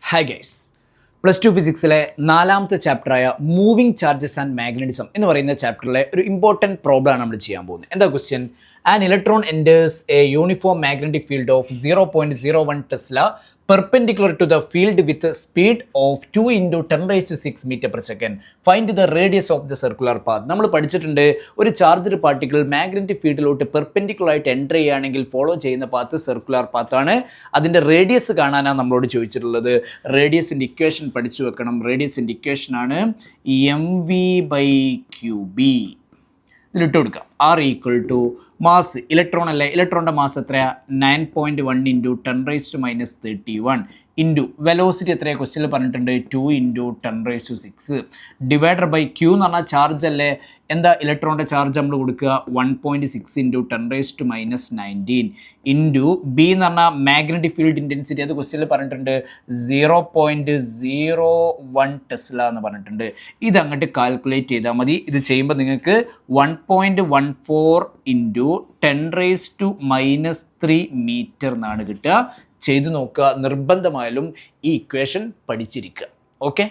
Hi guys, +2 ഫിസിക്സിലെ 4ാമത്തെ ചാപ്റ്ററായ മൂവിങ് ചാർജസ് ആൻഡ് മാഗ്നറ്റിസം എന്ന് പറയുന്ന ചാപ്റ്ററിലെ ഒരു ഇമ്പോർട്ടൻറ്റ് പ്രോബ്ലമാണ് നമ്മൾ ചെയ്യാൻ പോകുന്നത്. എന്താ question? An electron enters A uniform magnetic field of 0.01 Tesla perpendicular to the field with a speed of 2 × 10⁶ meter per second. Find the radius of the circular path. നമ്മൾ പഠിച്ചിട്ടുണ്ട്, ഒരു ചാർജ്ഡ് പാർട്ടിക്കിൾ മാഗ്നറ്റിക് ഫീൽഡിലോട്ട് പെർപെൻഡിക്കുലർ ആയിട്ട് enter ചെയ്യുകയാണെങ്കിൽ follow ചെയ്യുന്ന path circular പാത്താണ്. അതിൻ്റെ radius കാണാനാണ് നമ്മളോട് ചോദിച്ചിട്ടുള്ളത്. റേഡിയസിൻ്റെ ഇക്വേഷൻ പഠിച്ചു വെക്കണം. റേഡിയസിൻ്റെ ഇക്വേഷനാണ് mv/qb. ഇതിലിട്ട് കൊടുക്കാം. R = മാസ്, ഇലക്ട്രോൺ അല്ലേ, ഇലക്ട്രോണിൻ്റെ മാസ് എത്രയാ? 9.1 × 10⁻31 ഇൻറ്റു വെലോസിറ്റി എത്രയാണ് ക്വസ്റ്റ്യനിൽ പറഞ്ഞിട്ടുണ്ട്? 2 × 10⁶. ഡിവൈഡർ ബൈ ക്യൂ എന്ന് പറഞ്ഞാൽ ചാർജ് അല്ലേ. എന്താ ഇലക്ട്രോണിൻ്റെ ചാർജ് നമ്മൾ കൊടുക്കുക? 1.6 × 10⁻19 ഇൻറ്റു ബി എന്ന് പറഞ്ഞാൽ മാഗ്നറ്റിക് ഫീൽഡ് ഇൻറ്റൻസിറ്റി. അത് ക്വസ്റ്റ്യനിൽ പറഞ്ഞിട്ടുണ്ട് 0.01 ടെസ്ല എന്ന് പറഞ്ഞിട്ടുണ്ട്. ഇതങ്ങോട്ട് കാൽക്കുലേറ്റ് ചെയ്താൽ മതി. ഇത് ചെയ്യുമ്പോൾ നിങ്ങൾക്ക് 1.14 × 10⁻³ മീറ്റർ എന്നാണ് കിട്ടുക. ചെയ്തു നോക്കുക. നിർബന്ധമായാലും ഈ ഇക്വേഷൻ പഠിച്ചിരിക്കുക. ഓക്കെ.